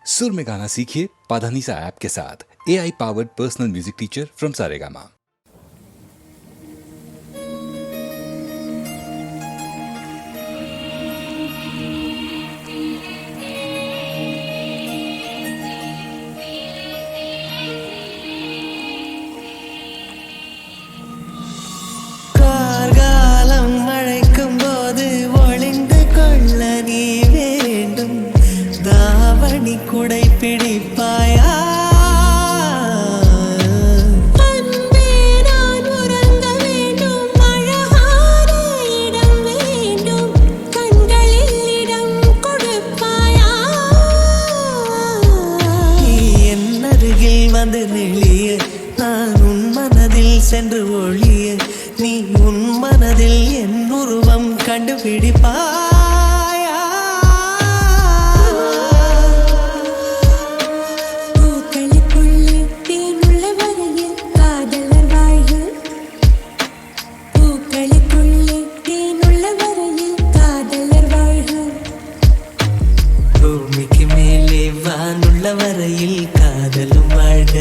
सुर में गाना सीखिए पाधानीसा ऐप के साथ। AI powered personal music teacher from Saregama. குடை பிடிப்பாயா அன்பே நான் உறங்க வேண்டும் அழகான இடம் வேண்டும் கண்களில் இடம் கொடுப்பாயா நீ என் அருகில் வந்து நெளிய நான் உன் மனதில் சென்று ஒளிய நீ உன் மனதில் என் உருவம் கண்டுபிடிப்பா வரையில் காதலும் வாழ்க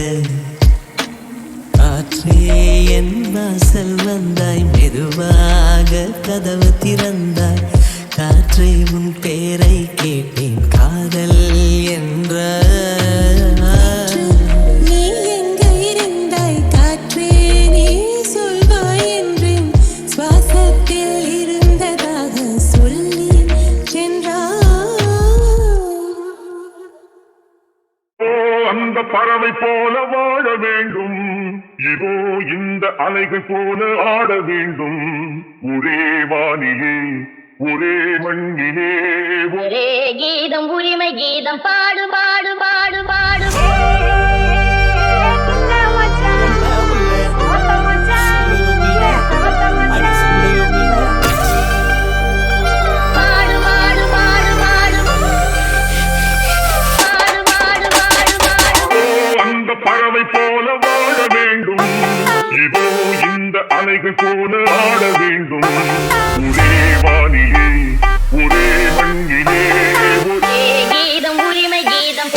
காற்றே என் வாசல் வந்தாய் மெதுவாக கதவு திறந்தாய் காற்றை உன் பேரை கேட்டேன் காதல் என்ற நீ எங்க இருந்தாய் காற்றே நீ சொல்வாய் என்றேன் சுவாசத்தில் இருந்ததாக சொல்லி சென்றாய் அந்த பறவை போல வாழ வேண்டும் இதோ இந்த அலைகள் போல ஆட வேண்டும் ஒரே வானிலே ஒரே மண்ணிலே ஒரே கீதம் உரிமை கீதம் பாடு பாடு பாடு பாடு பறவை போல வாழ வேண்டும் இதோ இந்த அலைகள் போல ஆட வேண்டும் ஒரே வானிலே ஒரே மண்ணிலே ஒரே கீதம் உரிமை கீதம்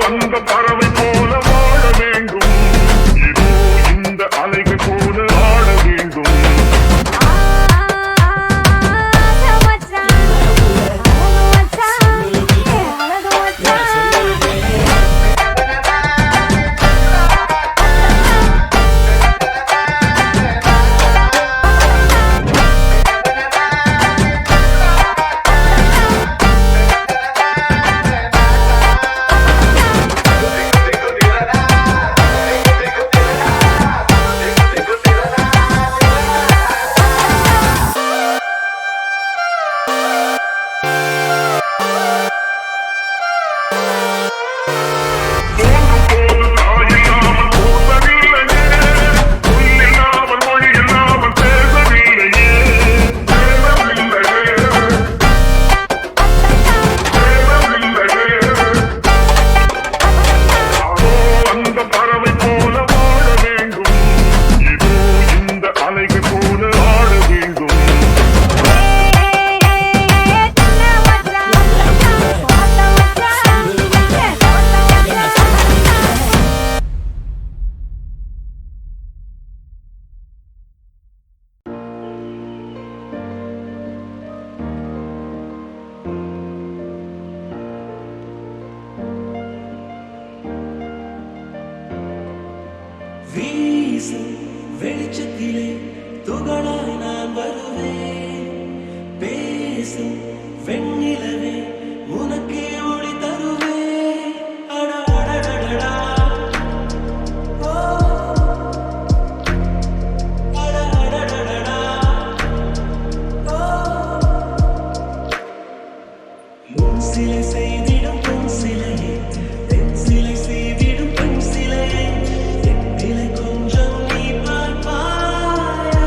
அந்த பறவை போல வாழ வேண்டும் இதோ இந்த அலைகள் போல ஆட வேண்டும் வெளிச்சத்திலே துகளாய் நான் வருவேன் பேசும் வெண்ணிலவே உனக்கே ஒளி தருவேன் அடடடடடா அடடடடடா முன் சிலை செய்திடும் பொன் சிலையே தென் சிலை செய்திடும் பெண் சிலையே என் நிலை கொஞ்சம் நீ பார்ப்பாயா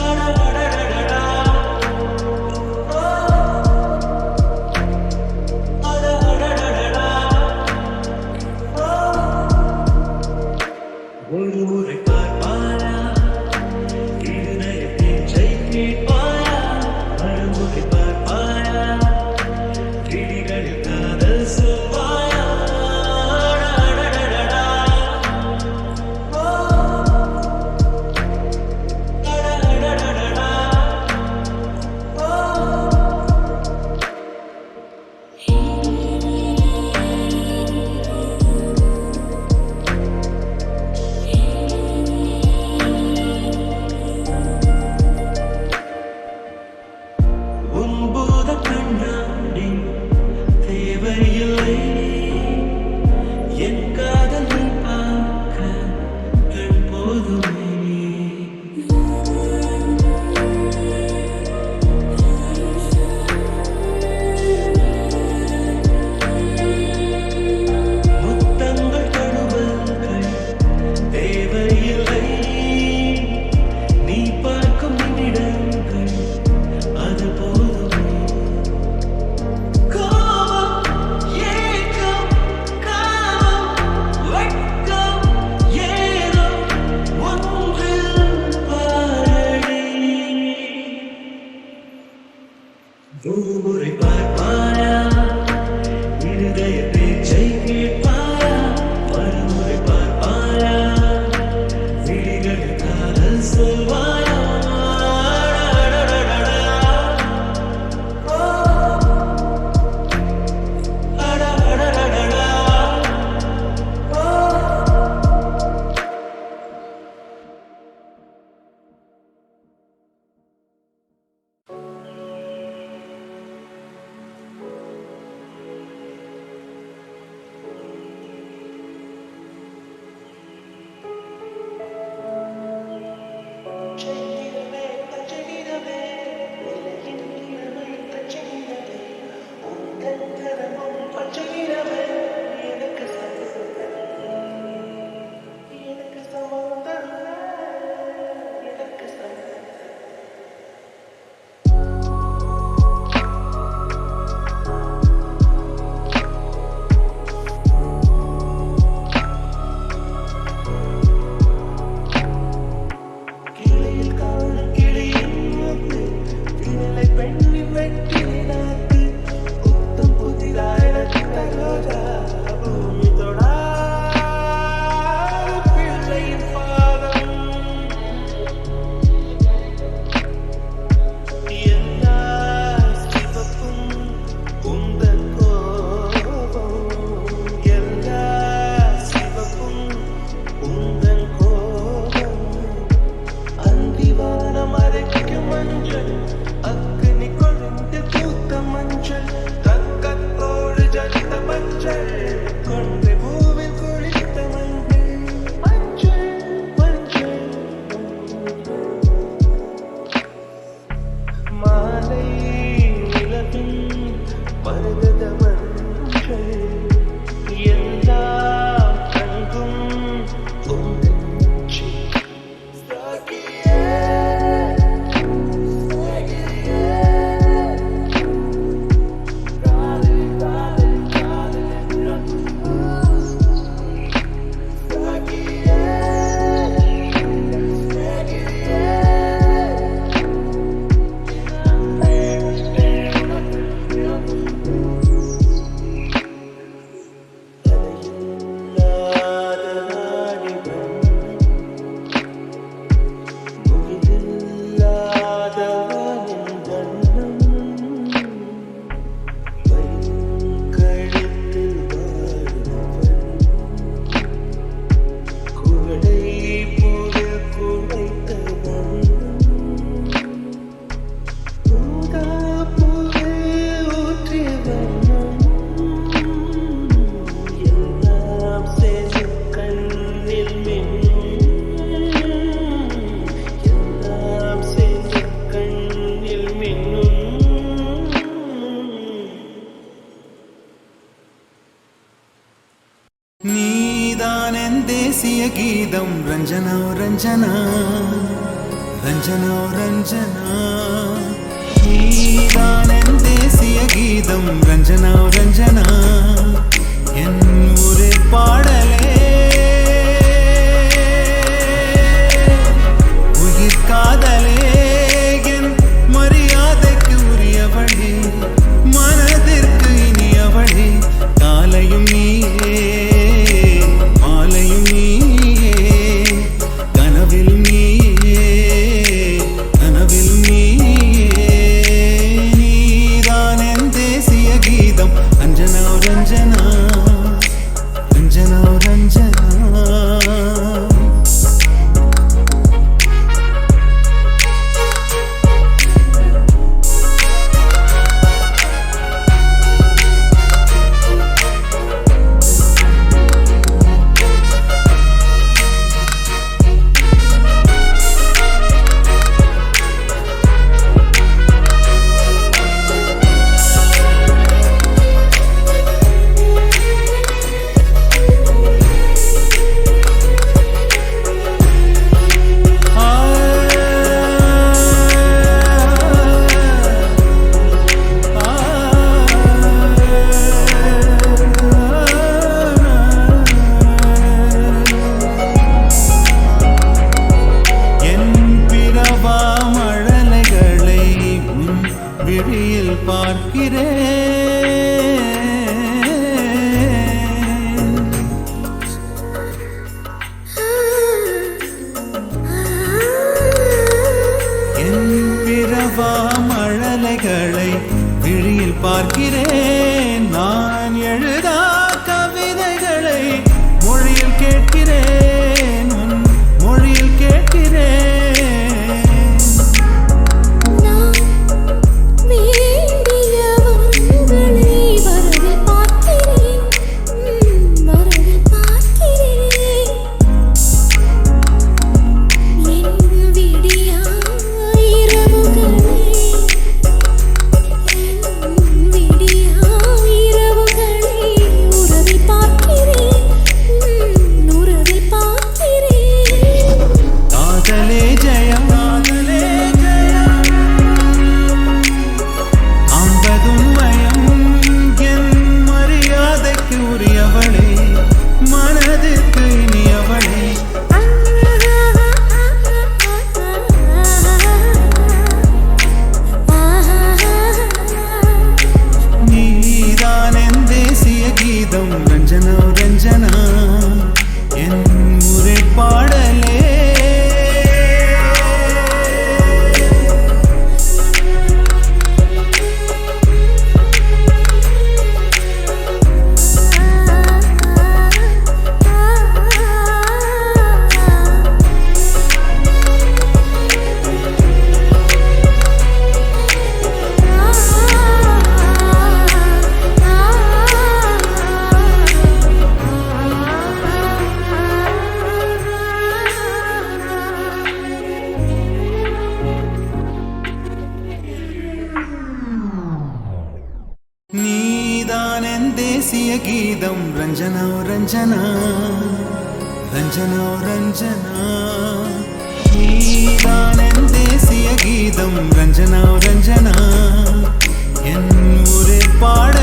அடடடடடா ஓ அடடடடடா ஓ ஒரு முறை பார்ப்பாயா இருதய பேச்சை கேட்பாயா மறுமுறை பார்ப்பாயா கிளிகளில் காதல் சொல்வாயா அடடடடடா ஓ அடடடடடா ஓ உன்போத கண்ணாடி தேவையில்லை என் காதல் நீ பார்க்க கண் போதுமே முத்தங்கள் தழுவல்கள் தேவையில்லை நீ பார்க்கும் நிமிடங்கள் அது போதுமே கோபம் ஏக்கம் காமம் வெட்கம் ஏதோ ஒன்றில் பாரடி ஒரு முறை பார்ப்பாயா இருதய பேச்சை கேட்பாயா மறுமுறை பார்ப்பாயா விழிகளில் காதல் சொல்வாயா அடடடடடா ஓ அடடடடடா ஓ தேசிய கீதம் ரஞ்சனா ரஞ்சனா ரஞ்சனா ரஞ்சனா நீதான் என் தேசிய கீதம் ரஞ்சனா ரஞ்சனா என் ஒரு பாடலே உயிர் காதலே என் மரியாதைக்கு உரியவளே மனதிற்கு இனியவளே காலையும் நீயே மாலையும் நீயே கனவிலும் நீயே கனவிலும் நீயே நீதான் என் தேசிய கீதம் ரஞ்சனா ரஞ்சனா ரஞ்சனா ரஞ்சனா விழியில் பார்க்கிறேன் என் பிறவா மழலைகளை விழியில் பார்க்கிறேன் நான் எழுதா கவிதைகளை மொழியில் கேட்கிறேன் உன் மொழியில் கேட்கிறேன் ரஞ்சனா ரஞ்சனா என் முறை பாடலே நீதான் என் தேசிய கீதம் ரஞ்சனா ரஞ்சனா ரஞ்சனா ரஞ்சனா நீதான் என் தேசிய கீதம் ரஞ்சனா ரஞ்சனா என் ஒரு பாட